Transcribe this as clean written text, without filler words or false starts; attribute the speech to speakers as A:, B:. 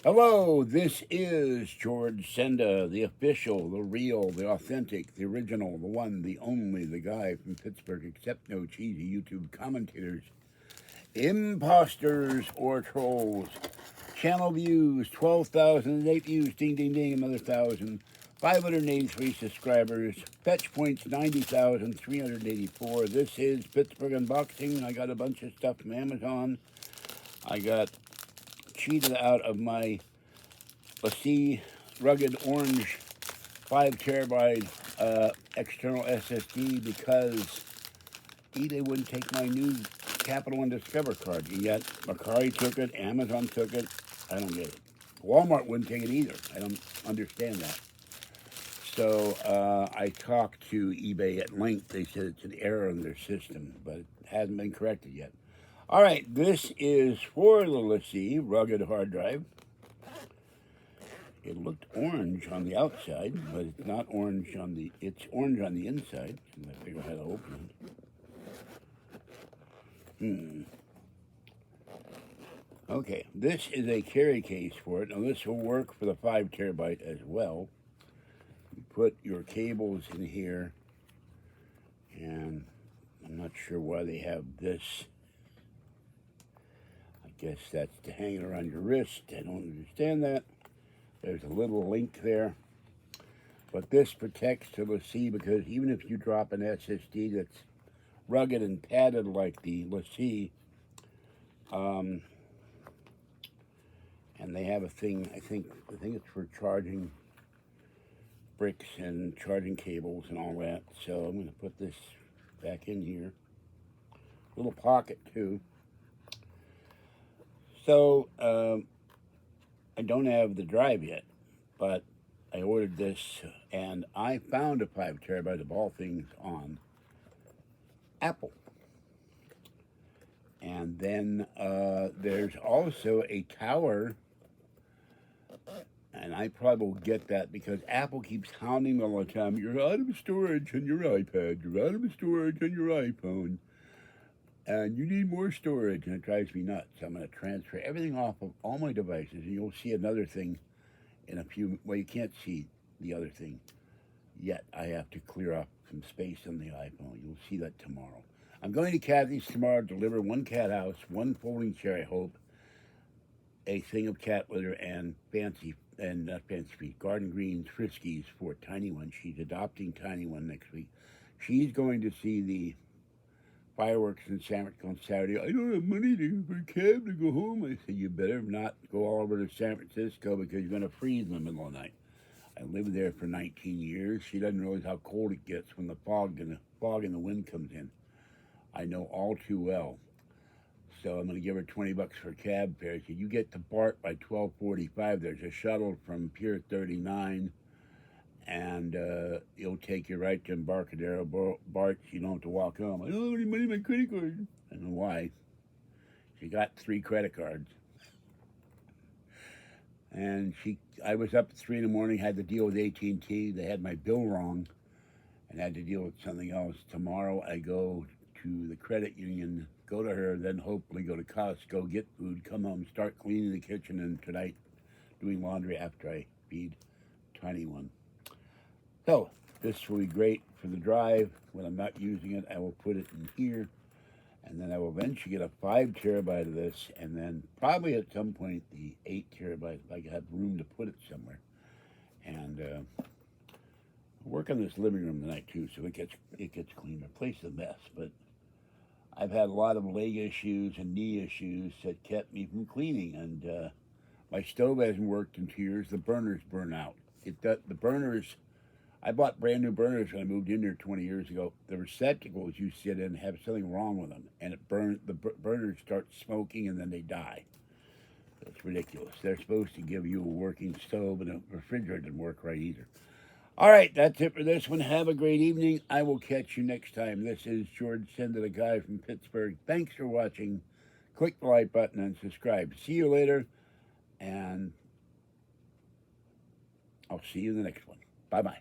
A: Hello, this is George Senda, the official, the real, the authentic, the original, the one, the only, the guy from Pittsburgh, except no cheesy YouTube commentators, imposters or trolls. Channel views 12,008 views, ding ding ding, another 1,000. 583 subscribers, fetch points 90,384. This is Pittsburgh Unboxing. I got a bunch of stuff from Amazon. I got cheated out of my LaCie rugged orange 5 terabyte external SSD because eBay wouldn't take my new Capital One Discover card. And yet Macari took it, Amazon took it. I don't get it. Walmart wouldn't take it either. I don't understand that. So I talked to eBay at length. They said it's an error in their system, but it hasn't been corrected yet. All right, this is for the LaCie rugged hard drive. It looked orange on the outside, but it's not orange on the, it's orange on the inside. I'm going to figure out how to open it. Okay, this is a carry case for it. Now this will work for the 5 terabyte as well. You put your cables in here, and I'm not sure why they have this. I guess that's to hang it around your wrist. I don't understand that. There's a little link there. But this protects the LaCie because even if you drop an SSD that's rugged and padded like the LaCie, and they have a thing, I think it's for charging bricks and charging cables and all that. So I'm going to put this back in here. Little pocket too. So I don't have the drive yet, but I ordered this and I found a 5 terabyte of all things on Apple. And then there's also a tower, and I probably will get that because Apple keeps hounding me all the time. You're out of storage on your iPad. You're out of storage on your iPhone. And you need more storage, and it drives me nuts. So I'm going to transfer everything off of all my devices, and you'll see another thing in a few. Well, you can't see the other thing yet. I have to clear up some space on the iPhone. You'll see that tomorrow. I'm going to Kathy's tomorrow to deliver one cat house, one folding chair, I hope, a thing of cat litter, and not fancy feet, garden greens, friskies for Tiny One. She's adopting Tiny One next week. She's going to see the fireworks in San Francisco on Saturday. I don't have money for a cab to go home. I said, you better not go all over to San Francisco because you're going to freeze in the middle of the night. I lived there for 19 years. She doesn't realize how cold it gets when the fog and the wind comes in. I know all too well. So I'm going to give her $20 for a cab fare. So you get to BART by 12:45. There's a shuttle from Pier 39. And it'll take you right to Embarcadero BART. You don't have to walk home. I don't have any money in my credit card. I don't know why. She got 3 credit cards. And I was up at 3 in the morning, had to deal with AT&T. They had my bill wrong and had to deal with something else. Tomorrow I go to the credit union, go to her, then hopefully go to Costco, get food, come home, start cleaning the kitchen, and tonight doing laundry after I feed Tiny One. So this will be great for the drive. When I'm not using it, I will put it in here, and then I will eventually get a 5 terabyte of this, and then probably at some point the 8 terabyte if I have room to put it somewhere. And work on this living room tonight too, so it gets cleaned. The place is a mess, but I've had a lot of leg issues and knee issues that kept me from cleaning, and my stove hasn't worked in 2 years. The burners burn out. The burners. I bought brand new burners when I moved in there 20 years ago. The receptacles you sit in have something wrong with them, and the burners start smoking and then they die. It's ridiculous. They're supposed to give you a working stove, and a refrigerator didn't work right either. All right, that's it for this one. Have a great evening. I will catch you next time. This is George Senda, the guy from Pittsburgh. Thanks for watching. Click the like button and subscribe. See you later, and I'll see you in the next one. Bye-bye.